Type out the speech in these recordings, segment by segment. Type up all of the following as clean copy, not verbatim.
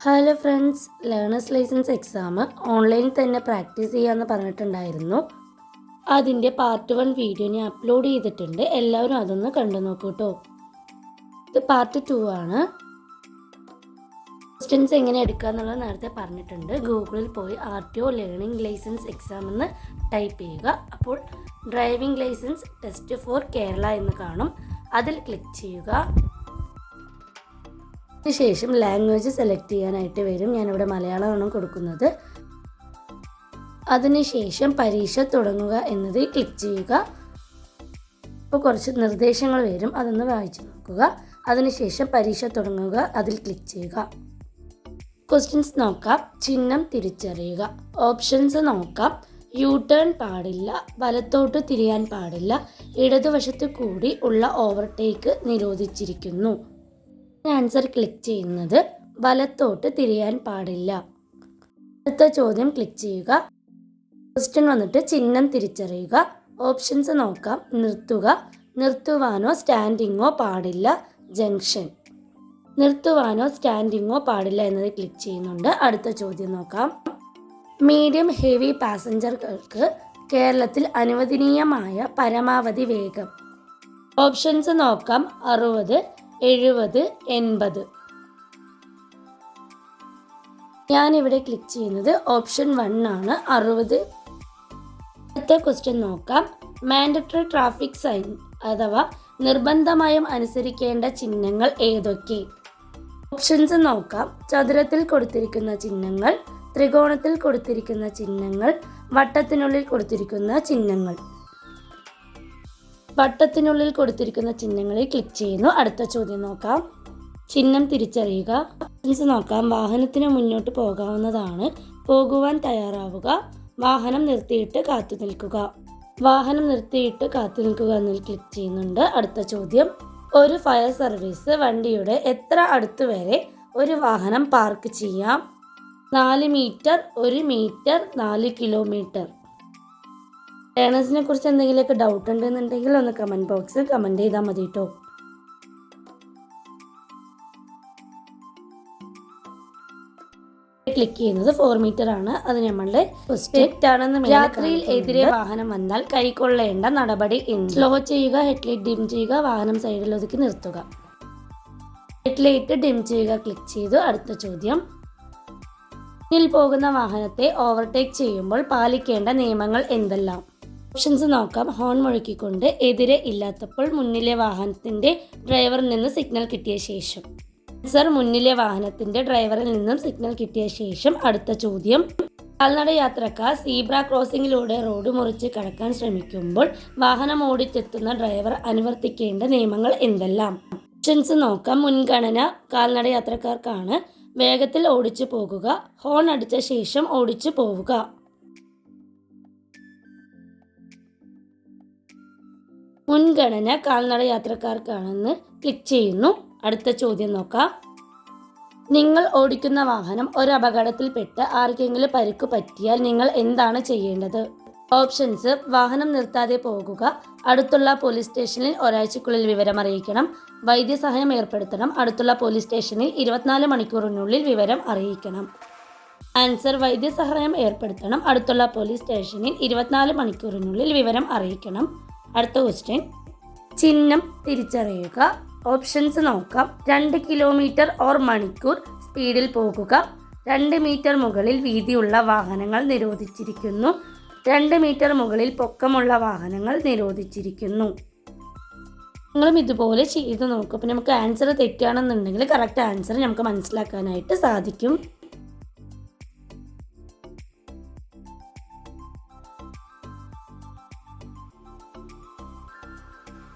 Hello friends, learners licence exam ഓൺലൈനിൽ തന്നെ practice ചെയ്യാമെന്ന് പറഞ്ഞിട്ടുണ്ടായിരുന്നു. അതിൻ്റെ പാർട്ട് 1 വീഡിയോ ഞാൻ അപ്ലോഡ് ചെയ്തിട്ടുണ്ട്. എല്ലാവരും അതൊന്ന് കണ്ടു നോക്കൂ കേട്ടോ. ഇത് പാർട്ട് 2 ആണ്. ക്വസ്റ്റ്യൻസ് എങ്ങനെ എടുക്കുക എന്നുള്ളത് നേരത്തെ പറഞ്ഞിട്ടുണ്ട്. ഗൂഗിളിൽ പോയി RTO ലേണിംഗ് ലൈസൻസ് എക്സാം എന്ന് ടൈപ്പ് ചെയ്യുക. അപ്പോൾ driving licence test for Kerala എന്ന് കാണും. അതിൽ ക്ലിക്ക് ചെയ്യുക. അതിനുശേഷം ലാംഗ്വേജ് സെലക്ട് ചെയ്യാനായിട്ട് വരും. ഞാനിവിടെ മലയാളമാണ് കൊടുക്കുന്നത്. അതിനുശേഷം പരീക്ഷ തുടങ്ങുക എന്നതിൽ ക്ലിക്ക് ചെയ്യുക. ഇപ്പോൾ കുറച്ച് നിർദ്ദേശങ്ങൾ വരും, അതൊന്ന് വായിച്ചു നോക്കുക. അതിനുശേഷം പരീക്ഷ തുടങ്ങുക, അതിൽ ക്ലിക്ക് ചെയ്യുക. ക്വസ്റ്റ്യൻസ് നോക്കാം. ചിഹ്നം തിരിച്ചറിയുക. ഓപ്ഷൻസ് നോക്കാം. യു ടേൺ പാടില്ല, വലത്തോട്ട് തിരിയാൻ പാടില്ല, ഇടതുവശത്ത് കൂടി ഉള്ള ഓവർടേക്ക് നിരോധിച്ചിരിക്കുന്നു. ആൻസർ ക്ലിക്ക് ചെയ്യുന്നത് വലത്തോട്ട് തിരിയാൻ പാടില്ല. അടുത്ത ചോദ്യം ക്ലിക്ക് ചെയ്യുക. ക്വസ്റ്റ്യൻ വന്നിട്ട് ചിഹ്നം തിരിച്ചറിയുക. ഓപ്ഷൻസ് നോക്കാം. നിർത്തുക, നിർത്തുവാനോ സ്റ്റാൻഡിങ്ങോ പാടില്ല, ജംഗ്ഷൻ. നിർത്തുവാനോ സ്റ്റാൻഡിങ്ങോ പാടില്ല എന്നത് ക്ലിക്ക് ചെയ്യുന്നുണ്ട്. അടുത്ത ചോദ്യം നോക്കാം. മീഡിയം ഹെവി പാസഞ്ചറുകൾക്ക് കേരളത്തിൽ അനുവദനീയമായ പരമാവധി വേഗം. ഓപ്ഷൻസ് നോക്കാം. 60, 70, 80. ഞാനിവിടെ ക്ലിക്ക് ചെയ്യുന്നത് ഓപ്ഷൻ 1 ആണ്, 60. അടുത്ത ക്വസ്റ്റ്യൻ നോക്കാം. മാൻഡറ്ററി ട്രാഫിക് സൈൻ അഥവാ നിർബന്ധമായും അനുസരിക്കേണ്ട ചിഹ്നങ്ങൾ ഏതൊക്കെ? ഓപ്ഷൻസ് നോക്കാം. ചതുരത്തിൽ കൊടുത്തിരിക്കുന്ന ചിഹ്നങ്ങൾ, ത്രികോണത്തിൽ കൊടുത്തിരിക്കുന്ന ചിഹ്നങ്ങൾ, വട്ടത്തിനുള്ളിൽ കൊടുത്തിരിക്കുന്ന ചിഹ്നങ്ങൾ. വട്ടത്തിനുള്ളിൽ കൊടുത്തിരിക്കുന്ന ചിഹ്നങ്ങളിൽ ക്ലിക്ക് ചെയ്യുന്നു. അടുത്ത ചോദ്യം നോക്കാം. ചിഹ്നം തിരിച്ചറിയുക. ഓപ്ഷൻസ് നോക്കാം. വാഹനത്തിന് മുന്നോട്ട് പോകാവുന്നതാണ്, പോകുവാൻ തയ്യാറാവുക, വാഹനം നിർത്തിയിട്ട് കാത്തു നിൽക്കുക. വാഹനം നിർത്തിയിട്ട് കാത്തു നിൽക്കുക എന്നതിൽ ക്ലിക്ക് ചെയ്യുന്നുണ്ട്. അടുത്ത ചോദ്യം. ഒരു ഫയർ സർവീസ് വണ്ടിയുടെ എത്ര അടുത്ത് വരെ ഒരു വാഹനം പാർക്ക് ചെയ്യാം? 4 മീറ്റർ, 1 മീറ്റർ, 4 കിലോമീറ്റർ. ലേണേഴ്സിനെ കുറിച്ച് എന്തെങ്കിലുമൊക്കെ ഡൗട്ട് ഉണ്ടെന്നുണ്ടെങ്കിൽ ഒന്ന് കമൻറ്റ് ബോക്സിൽ കമൻറ്റ് ചെയ്താൽ മതി കേട്ടോ. ക്ലിക്ക് ചെയ്യുന്നത് 4 മീറ്റർ ആണ്. അത് നമ്മളുടെ ആണെന്ന്. രാത്രിയിൽ എതിരെ വാഹനം വന്നാൽ കൈക്കൊള്ളേണ്ട നടപടി എന്ത്? സ്ലോ ചെയ്യുക, ഹെഡ്ലൈറ്റ് ഡിം ചെയ്യുക, വാഹനം സൈഡിൽ ഒതുക്കി നിർത്തുക. ഹെഡ്ലൈറ്റ് ഡിം ചെയ്യുക ക്ലിക്ക് ചെയ്തു. അടുത്ത ചോദ്യം. മുന്നിൽ പോകുന്ന വാഹനത്തെ ഓവർടേക്ക് ചെയ്യുമ്പോൾ പാലിക്കേണ്ട നിയമങ്ങൾ എന്തെല്ലാം? ഓപ്ഷൻസ് നോക്കാം. ഹോൺ മുഴക്കിക്കൊണ്ട്, എതിരെ ഇല്ലാത്തപ്പോൾ, മുന്നിലെ വാഹനത്തിന്റെ ഡ്രൈവറിൽ നിന്ന് സിഗ്നൽ കിട്ടിയ ശേഷം. ആൻസർ മുന്നിലെ വാഹനത്തിന്റെ ഡ്രൈവറിൽ നിന്നും സിഗ്നൽ കിട്ടിയ ശേഷം. അടുത്ത ചോദ്യം. കാൽനട യാത്രക്കാർ സീബ്ര ക്രോസിംഗിലൂടെ റോഡ് മുറിച്ച് കടക്കാൻ ശ്രമിക്കുമ്പോൾ വാഹനം ഓടിച്ചെത്തുന്ന ഡ്രൈവർ അനുവർത്തിക്കേണ്ട നിയമങ്ങൾ എന്തെല്ലാം? ഓപ്ഷൻസ് നോക്കാം. മുൻഗണന കാൽനട യാത്രക്കാർക്കാണ്. വേഗത്തിൽ ഓടിച്ചു പോകുക, ഹോൺ അടിച്ച ശേഷം ഓടിച്ചു പോവുക. മുൻഗണന കാൽനട യാത്രക്കാർക്കാണെന്ന് ക്ലിക്ക് ചെയ്യുന്നു. അടുത്ത ചോദ്യം നോക്കാം. നിങ്ങൾ ഓടിക്കുന്ന വാഹനം ഒരു അപകടത്തിൽപ്പെട്ട് ആർക്കെങ്കിലും പരിക്ക് പറ്റിയാൽ നിങ്ങൾ എന്താണ് ചെയ്യേണ്ടത്? ഓപ്ഷൻസ്. വാഹനം നിർത്താതെ പോകുക, അടുത്തുള്ള പോലീസ് സ്റ്റേഷനിൽ ഒരാഴ്ചക്കുള്ളിൽ വിവരം അറിയിക്കണം, വൈദ്യസഹായം ഏർപ്പെടുത്തണം, അടുത്തുള്ള പോലീസ് സ്റ്റേഷനിൽ 24 മണിക്കൂറിനുള്ളിൽ വിവരം അറിയിക്കണം. ആൻസർ വൈദ്യസഹായം ഏർപ്പെടുത്തണം, അടുത്തുള്ള പോലീസ് സ്റ്റേഷനിൽ 24 മണിക്കൂറിനുള്ളിൽ വിവരം അറിയിക്കണം. അടുത്ത ക്വസ്റ്റ്യൻ. ചിഹ്നം തിരിച്ചറിയുക. ഓപ്ഷൻസ് നോക്കാം. 2 കിലോമീറ്റർ ഓർ മണിക്കൂർ സ്പീഡിൽ പോകുക, 2 മീറ്റർ മുകളിൽ വീതിയുള്ള വാഹനങ്ങൾ നിരോധിച്ചിരിക്കുന്നു, 2 മീറ്റർ മുകളിൽ പൊക്കമുള്ള വാഹനങ്ങൾ നിരോധിച്ചിരിക്കുന്നു. നിങ്ങളും ഇതുപോലെ ചെയ്ത് നോക്കും. അപ്പോൾ നമുക്ക് ആൻസർ തെറ്റുകയാണെന്നുണ്ടെങ്കിൽ കറക്റ്റ് ആൻസർ നമുക്ക് മനസ്സിലാക്കാനായിട്ട് സാധിക്കും.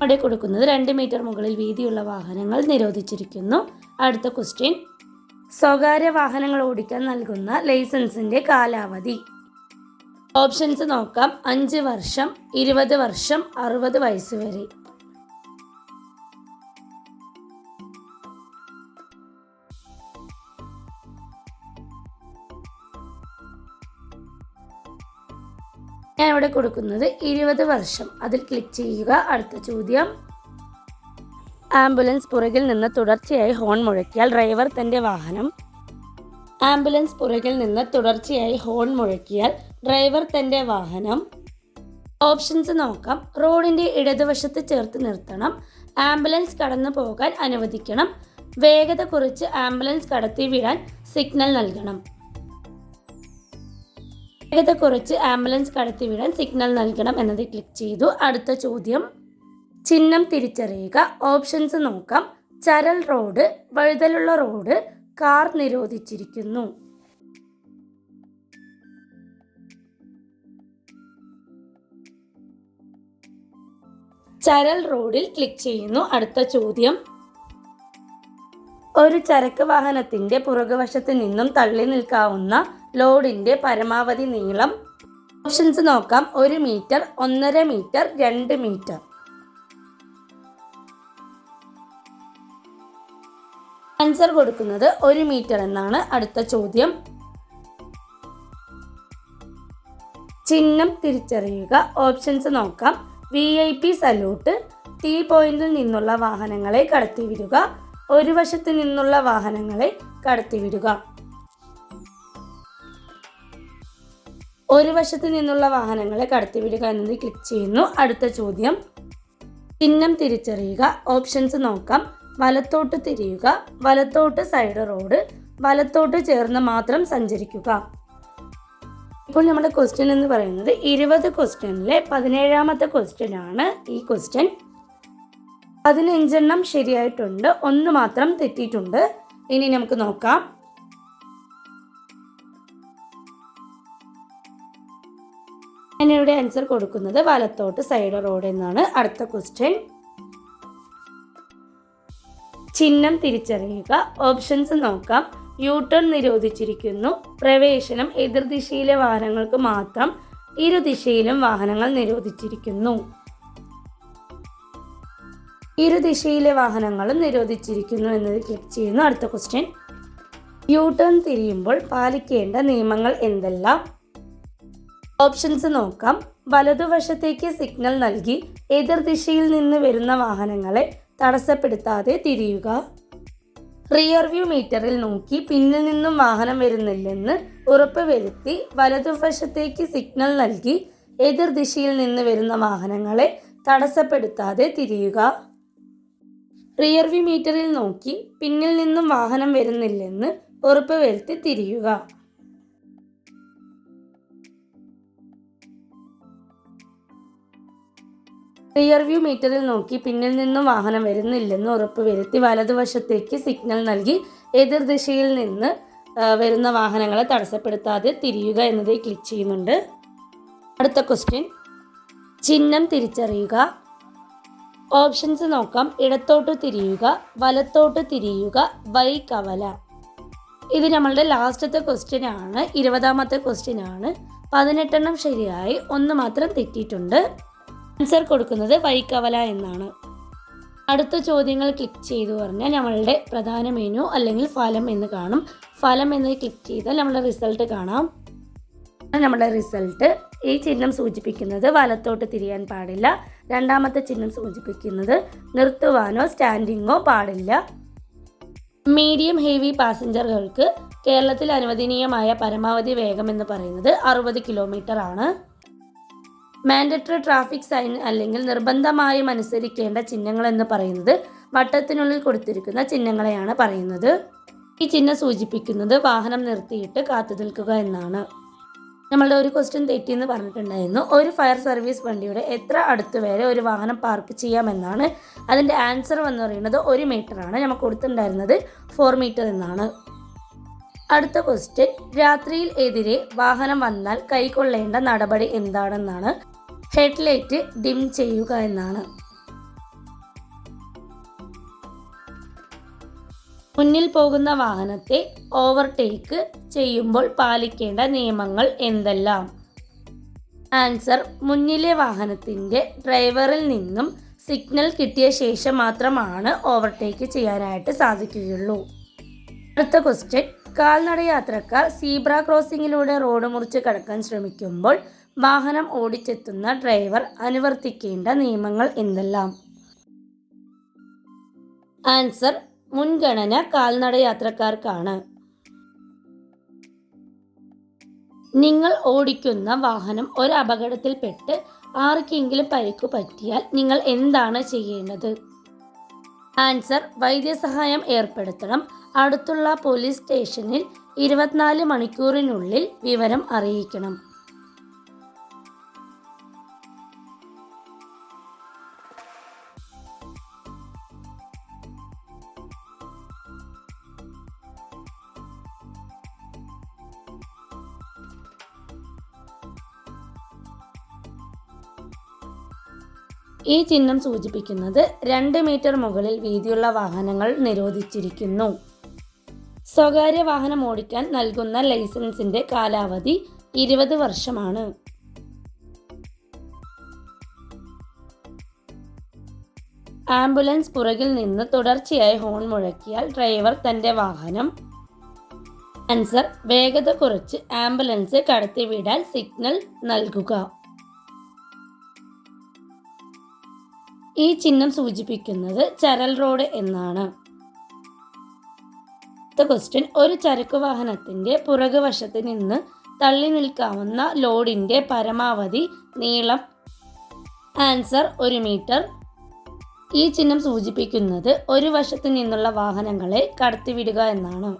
അവിടെ കൊടുക്കുന്നത് 2 മീറ്റർ മുകളിൽ വീതിയുള്ള വാഹനങ്ങൾ നിരോധിച്ചിരിക്കുന്നു. അടുത്ത ക്വസ്റ്റ്യൻ. സ്വകാര്യ വാഹനങ്ങൾ ഓടിക്കാൻ നൽകുന്ന ലൈസൻസിന്റെ കാലാവധി. ഓപ്ഷൻസ് നോക്കാം. 5 വർഷം, 20 വർഷം, 60 വയസ്സ് വരെ. ഞാൻ ഇവിടെ കൊടുക്കുന്നത് 20 വർഷം. അതിൽ ക്ലിക്ക് ചെയ്യുക. അടുത്ത ചോദ്യം. ആംബുലൻസ് പുറകിൽ നിന്ന് തുടർച്ചയായി ഹോൺ മുഴക്കിയാൽ ഡ്രൈവർ തൻ്റെ വാഹനം ആംബുലൻസ് പുറകിൽ നിന്ന് തുടർച്ചയായി ഹോൺ മുഴക്കിയാൽ ഡ്രൈവർ തൻ്റെ വാഹനം. ഓപ്ഷൻസ് നോക്കാം. റോഡിൻ്റെ ഇടതുവശത്ത് ചേർത്ത് നിർത്തണം, ആംബുലൻസ് കടന്നു പോകാൻ അനുവദിക്കണം, വേഗത കുറച്ച് ആംബുലൻസ് കടത്തി വിടാൻ സിഗ്നൽ നൽകണം. വേഗത കുറച്ച് ആംബുലൻസ് കടത്തി വിടാൻ സിഗ്നൽ നൽകണം എന്നത് ക്ലിക്ക് ചെയ്തു. അടുത്ത ചോദ്യം, ചിഹ്നം തിരിച്ചറിയുക. ഓപ്ഷൻസ് നോക്കാം. ചരൽ റോഡ്, വഴുതലുള്ള റോഡ്, കാർ നിരോധിച്ചിരിക്കുന്നു. ചരൽ റോഡിൽ ക്ലിക്ക് ചെയ്യുന്നു. അടുത്ത ചോദ്യം, ഒരു ചരക്ക് വാഹനത്തിന്റെ പുറകുവശത്ത് നിന്നും തള്ളി നിൽക്കാവുന്ന ലോഡിന്റെ പരമാവധി നീളം. ഓപ്ഷൻസ് നോക്കാം. 1 മീറ്റർ, 1.5 മീറ്റർ, 2 മീറ്റർ. ആൻസർ കൊടുക്കുന്നത് 1 മീറ്റർ എന്നാണ്. അടുത്ത ചോദ്യം, ചിഹ്നം തിരിച്ചറിയുക. ഓപ്ഷൻസ് നോക്കാം. VIP സല്യൂട്ട്, T പോയിന്റിൽ നിന്നുള്ള വാഹനങ്ങളെ കടത്തിവിടുക, ഒരു വശത്ത് നിന്നുള്ള വാഹനങ്ങളെ കടത്തിവിടുക. ഒരു വശത്ത് നിന്നുള്ള വാഹനങ്ങളെ കടത്തിവിടുക എന്നത് ക്ലിക്ക് ചെയ്യുന്നു. അടുത്ത ചോദ്യം, ചിഹ്നം തിരിച്ചറിയുക. ഓപ്ഷൻസ് നോക്കാം. വലത്തോട്ട് തിരിയുക, വലത്തോട്ട് സൈഡ് റോഡ്, വലത്തോട്ട് ചേർന്ന് മാത്രം സഞ്ചരിക്കുക. ഇപ്പോൾ നമ്മുടെ ക്വസ്റ്റ്യൻ എന്ന് പറയുന്നത് 20 ക്വസ്റ്റ്യനിലെ 17ാമത്തെ ക്വസ്റ്റ്യൻ ആണ്. ഈ ക്വസ്റ്റ്യൻ 15 ശരിയായിട്ടുണ്ട്, 1 മാത്രം തെറ്റിയിട്ടുണ്ട്. ഇനി നമുക്ക് നോക്കാം. ഞാനിവിടെ ആൻസർ കൊടുക്കുന്നത് വലത്തോട്ട് സൈഡ് റോഡ് എന്നാണ്. അടുത്ത ക്വസ്റ്റ്യൻ, ചിഹ്നം തിരിച്ചറിയുക. ഓപ്ഷൻസ് നോക്കാം. യു-ടേൺ നിരോധിച്ചിരിക്കുന്നു, പ്രവേശനം എതിർദിശയിലെ വാഹനങ്ങൾക്ക് മാത്രം, ഇരുദിശയിലും വാഹനങ്ങൾ നിരോധിച്ചിരിക്കുന്നു. ഇരുദിശയിലെ വാഹനങ്ങളും നിരോധിച്ചിരിക്കുന്നു എന്നത് ക്ലിക്ക് ചെയ്യുന്നു. അടുത്ത ക്വസ്റ്റ്യൻ, യു-ടേൺ തിരിയുമ്പോൾ പാലിക്കേണ്ട നിയമങ്ങൾ എന്തെല്ലാം. ഓപ്ഷൻസ് നോക്കാം. വലതുവശത്തേക്ക് സിഗ്നൽ നൽകി എതിർദിശയിൽ നിന്ന് വരുന്ന വാഹനങ്ങളെ തടസ്സപ്പെടുത്താതെ തിരിയുക, റിയർ വ്യൂ മീറ്ററിൽ നോക്കി പിന്നിൽ നിന്നും വാഹനം വരുന്നില്ലെന്ന് ഉറപ്പ് വരുത്തി വലതുവശത്തേക്ക് സിഗ്നൽ നൽകി എതിർദിശയിൽ നിന്ന് വരുന്ന വാഹനങ്ങളെ തടസ്സപ്പെടുത്താതെ തിരിയുക, റിയർ വ്യൂ മീറ്ററിൽ നോക്കി പിന്നിൽ നിന്നും വാഹനം വരുന്നില്ലെന്ന് ഉറപ്പ് വരുത്തി തിരിയുക. റിയർ വ്യൂ മീറ്ററിൽ നോക്കി പിന്നിൽ നിന്നും വാഹനം വരുന്നില്ലെന്ന് ഉറപ്പ് വരുത്തി വലതുവശത്തേക്ക് സിഗ്നൽ നൽകി എതിർദിശയിൽ നിന്ന് വരുന്ന വാഹനങ്ങളെ തടസ്സപ്പെടുത്താതെ തിരിയുക എന്നതിൽ ക്ലിക്ക് ചെയ്യുന്നുണ്ട്. അടുത്ത ക്വസ്റ്റ്യൻ, ചിഹ്നം തിരിച്ചറിയുക. ഓപ്ഷൻസ് നോക്കാം. ഇടത്തോട്ട് തിരിയുക, വലത്തോട്ട് തിരിയുക, വൈ കവല. ഇത് നമ്മളുടെ ലാസ്റ്റത്തെ ക്വസ്റ്റ്യൻ ആണ്, 20ാമത്തെ ക്വസ്റ്റ്യൻ ആണ്. 18 ശരിയായി, 1 മാത്രം തെറ്റിയിട്ടുണ്ട്. ആൻസർ കൊടുക്കുന്നത് വൈക്കവല എന്നാണ്. അടുത്ത ചോദ്യങ്ങൾ ക്ലിക്ക് ചെയ്തു പറഞ്ഞാൽ നമ്മളുടെ പ്രധാന മെനു അല്ലെങ്കിൽ ഫലം എന്ന് കാണും. ഫലം എന്ന് ക്ലിക്ക് ചെയ്താൽ നമ്മുടെ റിസൾട്ട് കാണാം. നമ്മുടെ റിസൾട്ട്, ഈ ചിഹ്നം സൂചിപ്പിക്കുന്നത് വലത്തോട്ട് തിരിയാൻ പാടില്ല. രണ്ടാമത്തെ ചിഹ്നം സൂചിപ്പിക്കുന്നത് നിർത്തുവാനോ സ്റ്റാൻഡിങ്ങോ പാടില്ല. മീഡിയം ഹെവി പാസഞ്ചറുകൾക്ക് കേരളത്തിൽ അനുവദനീയമായ പരമാവധി വേഗം എന്ന് പറയുന്നത് 60 കിലോമീറ്റർ ആണ്. മാൻഡറ്ററി ട്രാഫിക് സൈൻ അല്ലെങ്കിൽ നിർബന്ധമായും അനുസരിക്കേണ്ട ചിഹ്നങ്ങൾ എന്ന് പറയുന്നത് വട്ടത്തിനുള്ളിൽ കൊടുത്തിരിക്കുന്ന ചിഹ്നങ്ങളെയാണ് പറയുന്നത്. ഈ ചിഹ്നം സൂചിപ്പിക്കുന്നത് വാഹനം നിർത്തിയിട്ട് കാത്തു നിൽക്കുക എന്നാണ്. നമ്മളുടെ ഒരു ക്വസ്റ്റ്യൻ തെറ്റിയെന്ന് പറഞ്ഞിട്ടുണ്ടായിരുന്നു. ഒരു ഫയർ സർവീസ് വണ്ടിയുടെ എത്ര അടുത്ത് വരെ ഒരു വാഹനം പാർക്ക് ചെയ്യാമെന്നാണ്. അതിൻ്റെ ആൻസർ എന്ന് പറയുന്നത് 1 മീറ്റർ ആണ്. നമുക്ക് കൊടുത്തിട്ടുണ്ടായിരുന്നത് 4 മീറ്റർ എന്നാണ്. അടുത്ത ക്വസ്റ്റ്യൻ, രാത്രിയിൽ എതിരെ വാഹനം വന്നാൽ കൈക്കൊള്ളേണ്ട നടപടി എന്താണെന്നാണ്. ഹെഡ്ലൈറ്റ് ഡിം ചെയ്യുക എന്നാണ്. മുന്നിൽ പോകുന്ന വാഹനത്തെ ഓവർടേക്ക് ചെയ്യുമ്പോൾ പാലിക്കേണ്ട നിയമങ്ങൾ എന്തെല്ലാം. ആൻസർ, മുന്നിലെ വാഹനത്തിൻ്റെ ഡ്രൈവറിൽ നിന്നും സിഗ്നൽ കിട്ടിയ ശേഷം മാത്രമാണ് ഓവർടേക്ക് ചെയ്യാനായിട്ട് സാധിക്കുകയുള്ളൂ. അടുത്ത ക്വസ്റ്റ്യൻ, കാൽനട യാത്രക്കാർ സീബ്ര ക്രോസിങ്ങിലൂടെ റോഡ് മുറിച്ച് കടക്കാൻ ശ്രമിക്കുമ്പോൾ വാഹനം ഓടിച്ചെത്തുന്ന ഡ്രൈവർ അനുവർത്തിക്കേണ്ട നിയമങ്ങൾ എന്തെല്ലാം. ആൻസർ, മുൻഗണന കാൽനട യാത്രക്കാർക്കാണ്. നിങ്ങൾ ഓടിക്കുന്ന വാഹനം ഒരു അപകടത്തിൽപ്പെട്ട് ആർക്കെങ്കിലും പരിക്കു പറ്റിയാൽ നിങ്ങൾ എന്താണ് ചെയ്യേണ്ടത്? ആൻസർ: വൈദ്യസഹായം ഏർപ്പെടുത്തണം. അടുത്തുള്ള പോലീസ് സ്റ്റേഷനിൽ 24 മണിക്കൂറിനുള്ളിൽ വിവരം അറിയിക്കണം. ഈ ചിഹ്നം സൂചിപ്പിക്കുന്നത് 2 മീറ്റർ മുകളിൽ വീതിയുള്ള വാഹനങ്ങൾ നിരോധിച്ചിരിക്കുന്നു. സ്വകാര്യ വാഹനം ഓടിക്കാൻ നൽകുന്ന ലൈസൻസിന്റെ കാലാവധി 20 വർഷമാണ്. ആംബുലൻസ് പുറകിൽ നിന്ന് തുടർച്ചയായി ഹോൺ മുഴക്കിയാൽ ഡ്രൈവർ തന്റെ വാഹനം. ആൻസർ: വേഗത കുറച്ച് ആംബുലൻസ് കടത്തിവിടാൻ സിഗ്നൽ നൽകുക. ഈ ചിഹ്നം സൂചിപ്പിക്കുന്നത് ചരൽ റോഡ് എന്നാണ്. ക്വസ്റ്റ്യൻ: ഒരു ചരക്കു വാഹനത്തിന്റെ പുറകുവശത്ത് നിന്ന് തള്ളി നിൽക്കാവുന്ന ലോഡിന്റെ പരമാവധി നീളം. Answer: 1 metre. ഈ ചിഹ്നം സൂചിപ്പിക്കുന്നത് ഒരു വശത്ത് നിന്നുള്ള വാഹനങ്ങളെ കടത്തിവിടുക എന്നാണ്.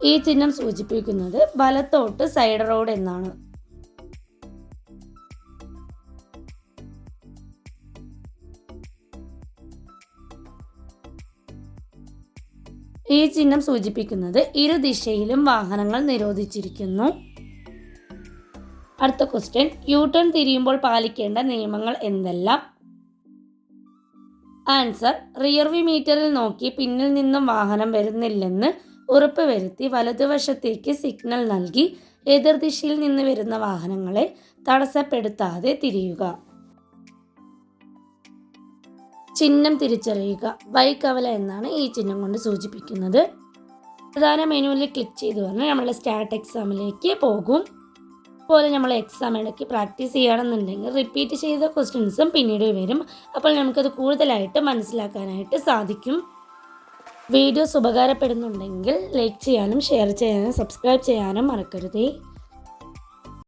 ഈ ചിഹ്നം സൂചിപ്പിക്കുന്നത് വലത്തോട്ട് സൈഡ് റോഡ് എന്നാണ്. ഈ ചിഹ്നം സൂചിപ്പിക്കുന്നത് ഇരുദിശയിലും വാഹനങ്ങൾ നിരോധിച്ചിരിക്കുന്നു. അടുത്ത ക്വസ്റ്റ്യൻ: യു ടേൺ തിരിയുമ്പോൾ പാലിക്കേണ്ട നിയമങ്ങൾ എന്തെല്ലാം? ആൻസർ: റിയർവ്യൂ മീറ്ററിൽ നോക്കി പിന്നിൽ നിന്നും വാഹനം വരുന്നില്ലെന്ന് ഉറപ്പുവരുത്തി വലതുവശത്തേക്ക് സിഗ്നൽ നൽകി എതിർദിശയിൽ നിന്ന് വരുന്ന വാഹനങ്ങളെ തടസ്സപ്പെടുത്താതെ തിരിയുക. ചിഹ്നം തിരിച്ചറിയുക. വൈകവല എന്നാണ് ഈ ചിഹ്നം കൊണ്ട് സൂചിപ്പിക്കുന്നത്. പ്രധാന മെനുവിൽ ക്ലിക്ക് ചെയ്തു പറഞ്ഞാൽ നമ്മൾ സ്റ്റാർട്ട് എക്സാമിലേക്ക് പോകും. അതുപോലെ നമ്മൾ എക്സാം ഇടയ്ക്ക് പ്രാക്ടീസ് ചെയ്യുകയാണെന്നുണ്ടെങ്കിൽ റിപ്പീറ്റ് ചെയ്ത ക്വസ്റ്റ്യൻസും പിന്നീട് വരും. അപ്പോൾ നമുക്കത് കൂടുതലായിട്ട് മനസ്സിലാക്കാനായിട്ട് സാധിക്കും. വീഡിയോസ് ഉപകാരപ്പെടുന്നുണ്ടെങ്കിൽ ലൈക്ക് ചെയ്യാനും ഷെയർ ചെയ്യാനും സബ്സ്ക്രൈബ് ചെയ്യാനും മറക്കരുതേ.